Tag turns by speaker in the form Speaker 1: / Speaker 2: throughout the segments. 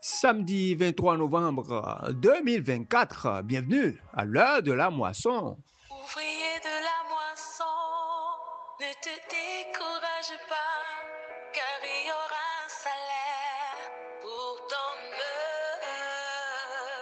Speaker 1: Samedi 23 novembre 2024, bienvenue à l'heure de la moisson.
Speaker 2: Ouvrier de la moisson, ne te décourage pas, car il y aura un salaire pour ton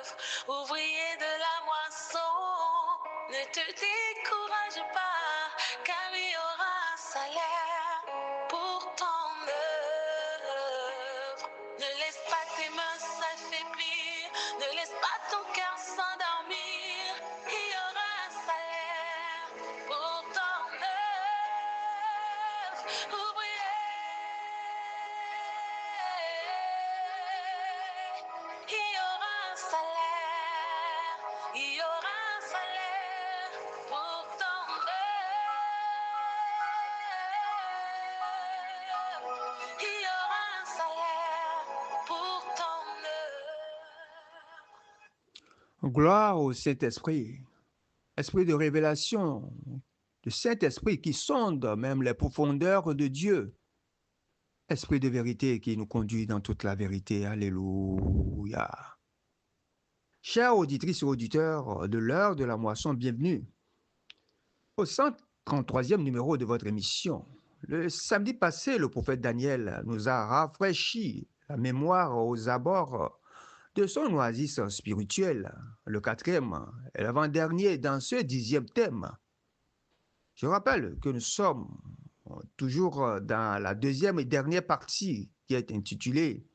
Speaker 2: œuvre. Ouvrier de la moisson, ne te décourage pas, car il y aura un salaire pour ton œuvre. Ne laisse pas tes mains s'affaiblir, ne laisse pas ton cœur s'endormir. Il y aura un salaire pour ton œuvre, ouvrier. Il y aura un salaire, il y aura un salaire pour ton œuvre. Il y aura un salaire pour ton œuvre.
Speaker 1: Gloire au Saint-Esprit, esprit de révélation, le Saint-Esprit qui sonde même les profondeurs de Dieu, esprit de vérité qui nous conduit dans toute la vérité. Alléluia. Chères auditrices et auditeurs de l'heure de la moisson, bienvenue au 133e numéro de votre émission. Le samedi passé, le prophète Daniel nous a rafraîchi la mémoire aux abords de son oasis spirituel, le quatrième et l'avant-dernier dans ce 10e thème. Je rappelle que nous sommes toujours dans la deuxième et dernière partie qui est intitulée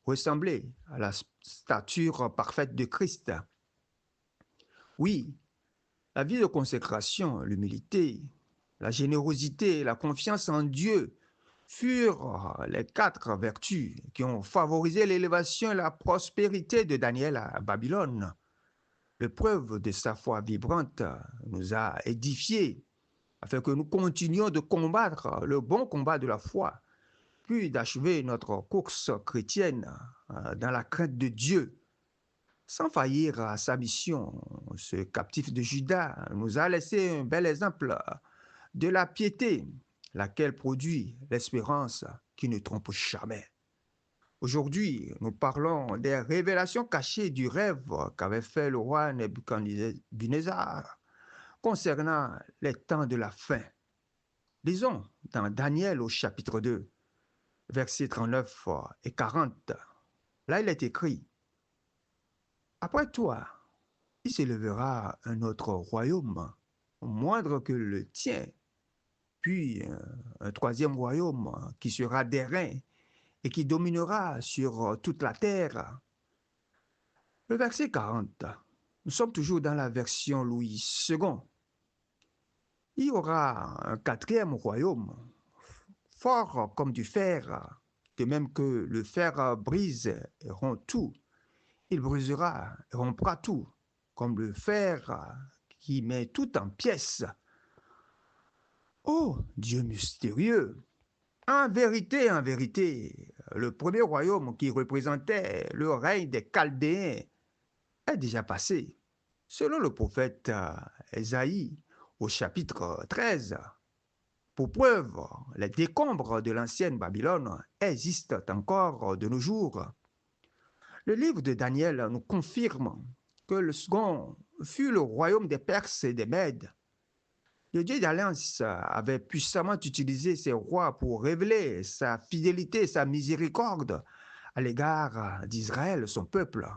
Speaker 1: Ressembler à la stature parfaite de Christ. Oui, la vie de consécration, l'humilité, la générosité et la confiance en Dieu furent les quatre vertus qui ont favorisé l'élévation et la prospérité de Daniel à Babylone. L'épreuve de sa foi vibrante nous a édifiés afin que nous continuions de combattre le bon combat de la foi, puis d'achever notre course chrétienne dans la crainte de Dieu. Sans faillir à sa mission, ce captif de Juda nous a laissé un bel exemple de la piété, laquelle produit l'espérance qui ne trompe jamais. Aujourd'hui, nous parlons des révélations cachées du rêve qu'avait fait le roi Nebuchadnezzar concernant les temps de la fin. Lisons dans Daniel au chapitre 2, versets 39 et 40. Là, il est écrit, « Après toi, il s'élèvera un autre royaume, moindre que le tien, puis un troisième royaume qui sera d'airain et qui dominera sur toute la terre. » Le verset 40, nous sommes toujours dans la version Louis II. Il y aura un quatrième royaume, fort comme du fer, de même que le fer brise et rompt tout. Il brisera et rompra tout, comme le fer qui met tout en pièces. Oh, Dieu mystérieux! En vérité, le premier royaume qui représentait le règne des Chaldéens est déjà passé. Selon le prophète Ésaïe au chapitre 13, pour preuve, les décombres de l'ancienne Babylone existent encore de nos jours. Le livre de Daniel nous confirme que le second fut le royaume des Perses et des Mèdes. Le Dieu d'Alliance avait puissamment utilisé ses rois pour révéler sa fidélité et sa miséricorde à l'égard d'Israël, son peuple.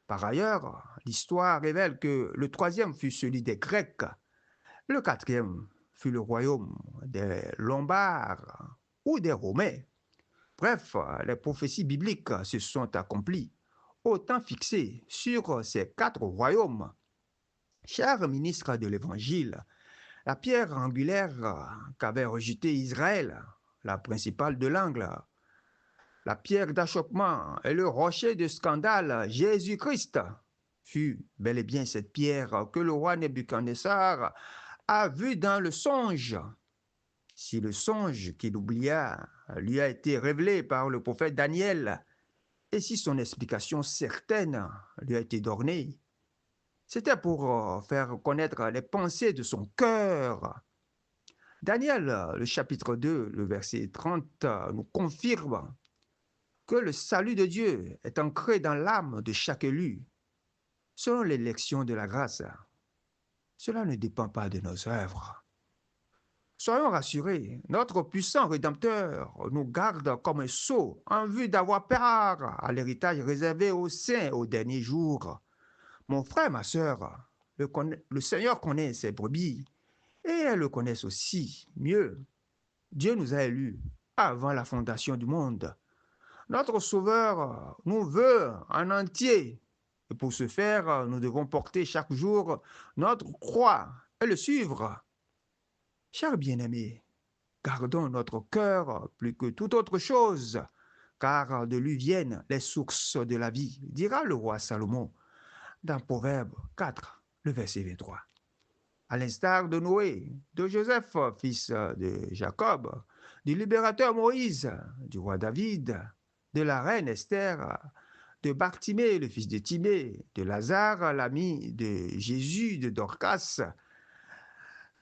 Speaker 1: Par ailleurs, l'histoire révèle que le troisième fut celui des Grecs, le quatrième fut le royaume des Lombards ou des Romains. Bref, les prophéties bibliques se sont accomplies, au temps fixé sur ces quatre royaumes. Chers ministres de l'Évangile, la pierre angulaire qu'avait rejetée Israël, la principale de l'angle, la pierre d'achoppement et le rocher de scandale, Jésus-Christ, fut bel et bien cette pierre que le roi Nebuchadnezzar a vue dans le songe. Si le songe qu'il oublia lui a été révélé par le prophète Daniel, et si son explication certaine lui a été donnée, c'était pour faire connaître les pensées de son cœur. Daniel, le chapitre 2, le verset 30, nous confirme que le salut de Dieu est ancré dans l'âme de chaque élu, selon l'élection de la grâce. Cela ne dépend pas de nos œuvres. Soyons rassurés, notre puissant Rédempteur nous garde comme un sceau en vue d'avoir part à l'héritage réservé aux saints au dernier jour. Mon frère, ma sœur, le Seigneur connaît ses brebis et elles le connaissent aussi mieux. Dieu nous a élus avant la fondation du monde. Notre Sauveur nous veut en entier. Et pour ce faire, nous devons porter chaque jour notre croix et le suivre. Chers bien-aimés, gardons notre cœur plus que toute autre chose, car de lui viennent les sources de la vie, dira le roi Salomon dans Proverbe 4, le verset 23. À l'instar de Noé, de Joseph, fils de Jacob, du libérateur Moïse, du roi David, de la reine Esther, de Bartimée, le fils de Timée, de Lazare, l'ami de Jésus, de Dorcas,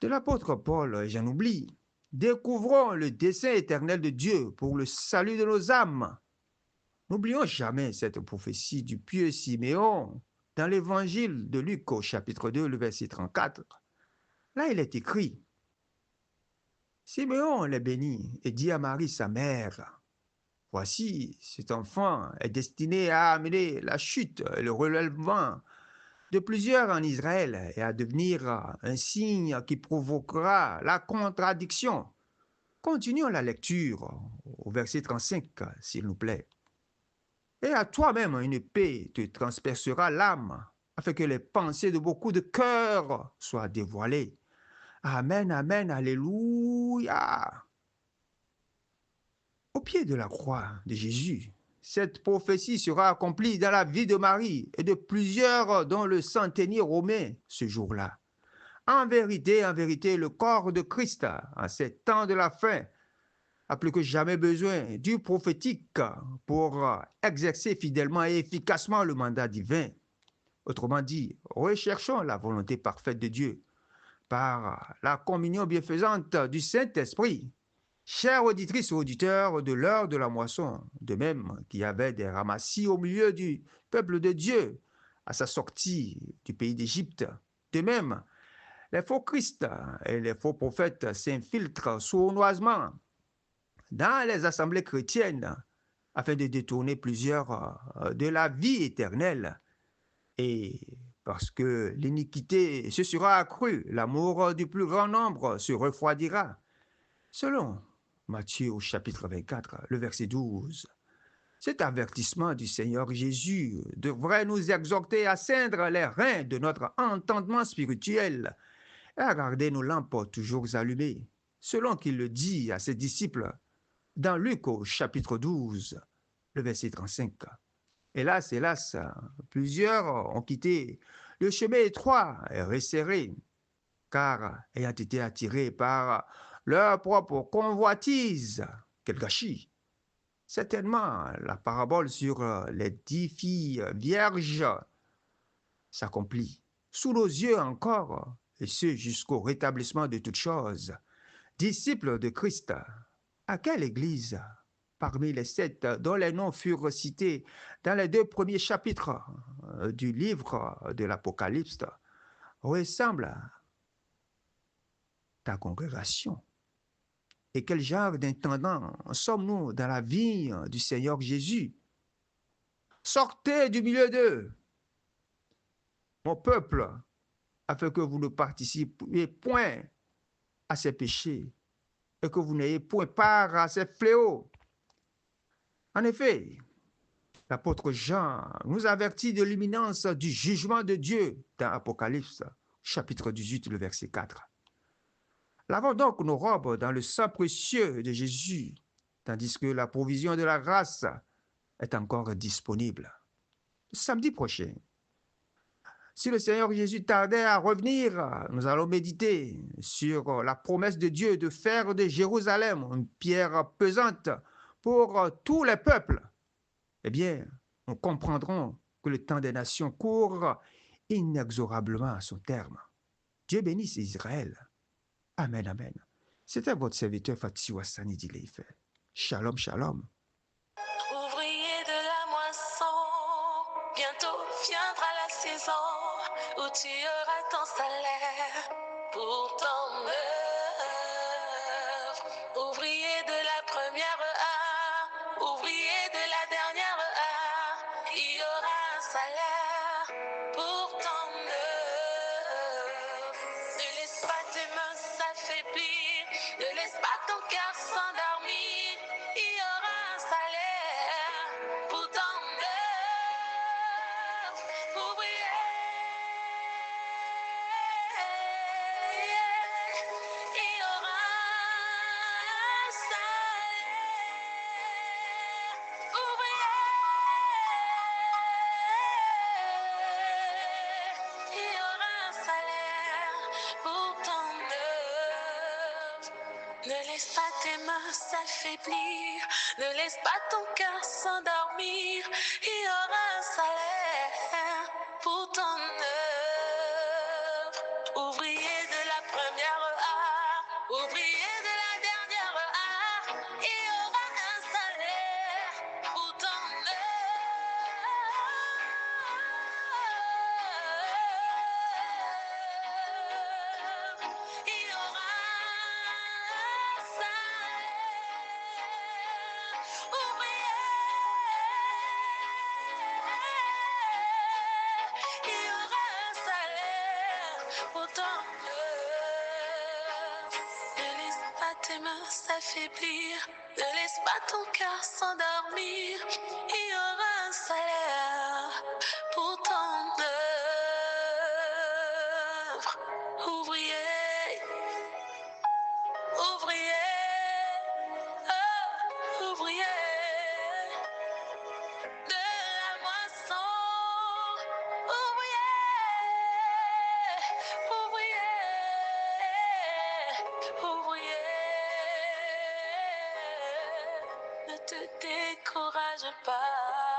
Speaker 1: de l'apôtre Paul, et j'en oublie. Découvrons le dessein éternel de Dieu pour le salut de nos âmes. N'oublions jamais cette prophétie du pieux Siméon dans l'évangile de Luc au chapitre 2, le verset 34. Là, il est écrit, Siméon les bénit et dit à Marie, sa mère, voici, cet enfant est destiné à amener la chute et le relèvement de plusieurs en Israël et à devenir un signe qui provoquera la contradiction. Continuons la lecture au verset 35, s'il nous plaît. Et à toi-même une épée te transpercera l'âme, afin que les pensées de beaucoup de cœurs soient dévoilées. Amen, amen, alléluia. Au pied de la croix de Jésus, cette prophétie sera accomplie dans la vie de Marie et de plusieurs dans le centenier romain ce jour-là. En vérité, le corps de Christ, en ces temps de la fin, a plus que jamais besoin du prophétique pour exercer fidèlement et efficacement le mandat divin. Autrement dit, recherchons la volonté parfaite de Dieu par la communion bienfaisante du Saint-Esprit. Chères auditrices et auditeurs de l'heure de la moisson, de même qu'il y avait des ramassis au milieu du peuple de Dieu à sa sortie du pays d'Égypte, de même, les faux Christ et les faux prophètes s'infiltrent sournoisement dans les assemblées chrétiennes afin de détourner plusieurs de la vie éternelle. Et parce que l'iniquité se sera accrue, l'amour du plus grand nombre se refroidira. Selon Matthieu au chapitre 24, le verset 12. Cet avertissement du Seigneur Jésus devrait nous exhorter à ceindre les reins de notre entendement spirituel et à garder nos lampes toujours allumées, selon qu'il le dit à ses disciples dans Luc au chapitre 12, le verset 35. Hélas, plusieurs ont quitté le chemin étroit et resserré, car ayant été attirés par leur propre convoitise, quel gâchis! Certainement, la parabole sur les 10 filles vierges s'accomplit sous nos yeux encore, et ce jusqu'au rétablissement de toutes choses. Disciples de Christ, à quelle église, parmi les 7 dont les noms furent cités dans les 2 premiers chapitres du livre de l'Apocalypse, ressemble ta congrégation? Et quel genre d'intendant sommes-nous dans la vie du Seigneur Jésus? Sortez du milieu d'eux, mon peuple, afin que vous ne participiez point à ces péchés et que vous n'ayez point part à ces fléaux. En effet, l'apôtre Jean nous avertit de l'imminence du jugement de Dieu dans Apocalypse, chapitre 18, le verset 4. Lavons donc nos robes dans le sang précieux de Jésus, tandis que la provision de la grâce est encore disponible. Samedi prochain, si le Seigneur Jésus tardait à revenir, nous allons méditer sur la promesse de Dieu de faire de Jérusalem une pierre pesante pour tous les peuples. Eh bien, nous comprendrons que le temps des nations court inexorablement à son terme. Dieu bénisse Israël. Amen, amen. C'était votre serviteur Fatih Wassani Dileife. Shalom, shalom.
Speaker 2: Bientôt viendra la saison où tu auras ton salaire pour ton œuvre. Ouvrier de la première heure, ouvrier de la dernière heure, il y aura un salaire pour ton œuvre. Ne laisse pas tes mains s'affaiblir, ne laisse pas ton cœur s'endormir, il y aura un salaire pour ton œuvre. Ouvrier, il y aura un salaire. Ouvrier, il y aura un salaire pour ton œuvre. Ne laisse pas tes mains s'affaiblir, ne laisse pas ton cœur s'endormir, il y aura un salaire pour ton œuvre. Ouvrier de la première heure, ouvrier de la dernière heure, il y aura un salaire pour ton œuvre. Il y aura un salaire. Ouvrier, il y aura un salaire pour ton œuvre. Ne laisse pas tes mains s'affaiblir, ne laisse pas ton cœur s'endormir, il y aura un salaire pour ton œuvre. Ouvrier, ouvrier, oh, ouvrier de la moisson, ouvrier, ouvrier, ouvrier, ne te décourage pas.